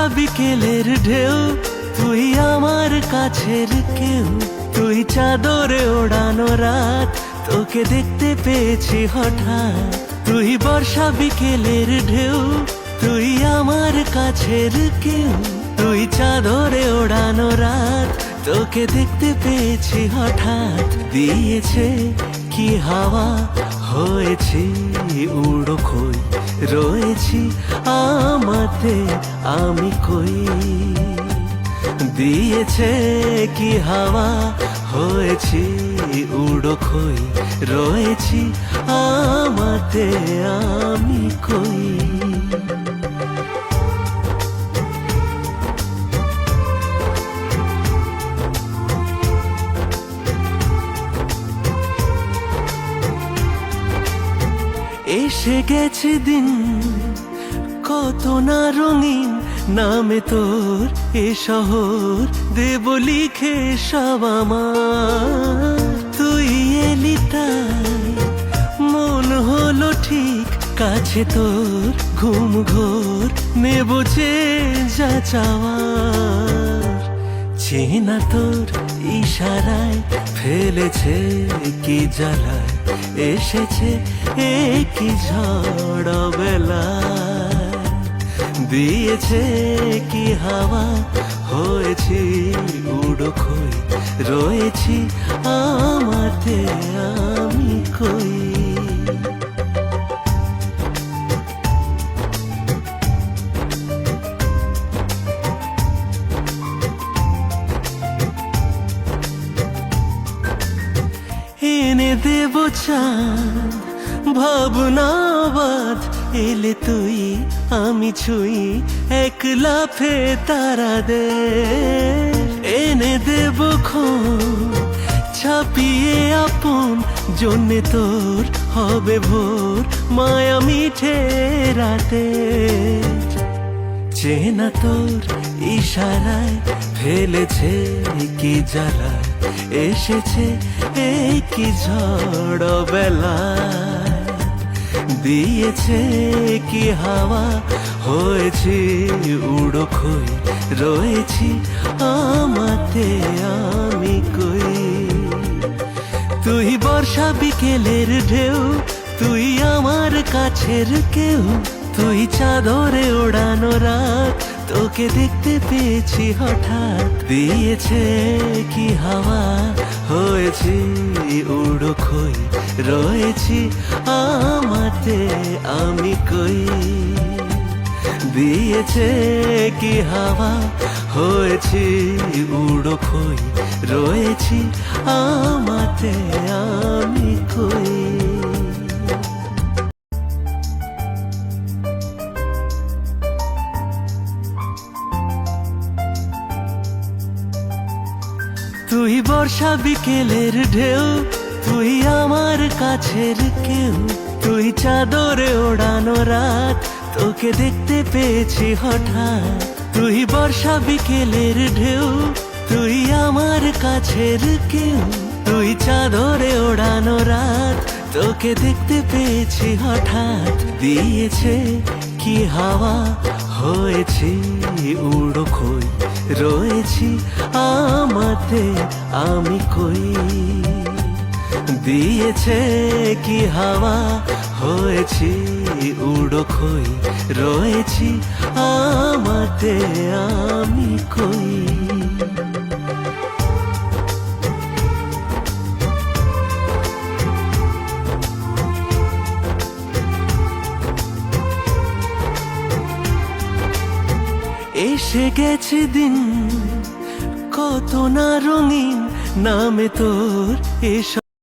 বর্ষা বিকেলের ঢেউ, তুই আমার কাছের কেউ। তুই চাদরে ওড়ানো রাত, তোকে দেখতে পেয়েছি হঠাৎ। তুই বর্ষা বিকেলের ঢেউ, তুই আমার কাছের কেউ। তুই চাদরে ওড়ানো রাত, তোকে দেখতে পেয়েছি হঠাৎ। দিয়েছে কি হাওয়া, হয়েছি উড়ো খই। রয়েছি আমাতে আমি কই। দিয়েছে কি হাওয়া, হয়েছি উড়ো খই। রয়েছি আমাতে আমি কই। এসে গেছে দিন কত না রঙিন, নামে তোর এ শহর দেব লিখে সব আমার। তুই এলি তাই মন হলো ঠিক কাছে তোর, ঘুম ঘোর নেব যে যা চাওয়ার। চেনা তোর ইশারায় ফেলেছে কি জ্বালায়, এসেছে কি ঝড় বেলায়। দিয়েছে কি হাওয়া, হয়েছি উড়ো খই। রয়েছি আমাতে আমি কই। এনে দেব চাঁদ ভাবনাবাদ, এলে তুই আমি ছুঁই এক লাফে তারা দে। এনে দেব ছাপিয়ে আপন, জন্যে তোর হবে ভোর মায়া মিঠে রাতে। চেনা তোর ইশারায় ফেলেছে কি জ্বালায়, এসেছে কি ঝড় বেলায়। দিয়েছে কি হাওয়া, হয়েছি উড়ো খই। রয়েছি আমাতে আমি কই। তুই বর্ষা বিকেলের ঢেউ, তুই আমার কাছের কেউ। তুই চাদরে ওড়ানো রাত, তোকে দেখতে পেয়েছি হঠাৎ। দিয়েছে কি হাওয়া, হয়েছি উড়ো খই। রয়েছি আমাতে আমি কই। দিয়েছে কি হাওয়া, হয়েছি উড়ো খই। রয়েছি আমাতে আমি কই। তুই বর্ষা বিকেলের ঢেউ, তুই আমার কাছের কেউ। তুই চাদরে ওড়ানো রাত, তোকে দেখতে পেয়েছি হঠাৎ। তুই বর্ষা বিকেলের ঢেউ, তুই আমার কাছের কেউ। তুই চাদরে ওড়ানো রাত, তোকে দেখতে পেয়েছি হঠাৎ। দিয়েছে কি হাওয়া, হয়েছি উড়ো খই। রয়েছি আমাতে আমি কই। দিয়েছে কি হাওয়া, হয়েছি উড়ো খই। রয়েছি আমাতে আমি কই। এসে গেছে দিন কত না রঙিন, নামে তোর এ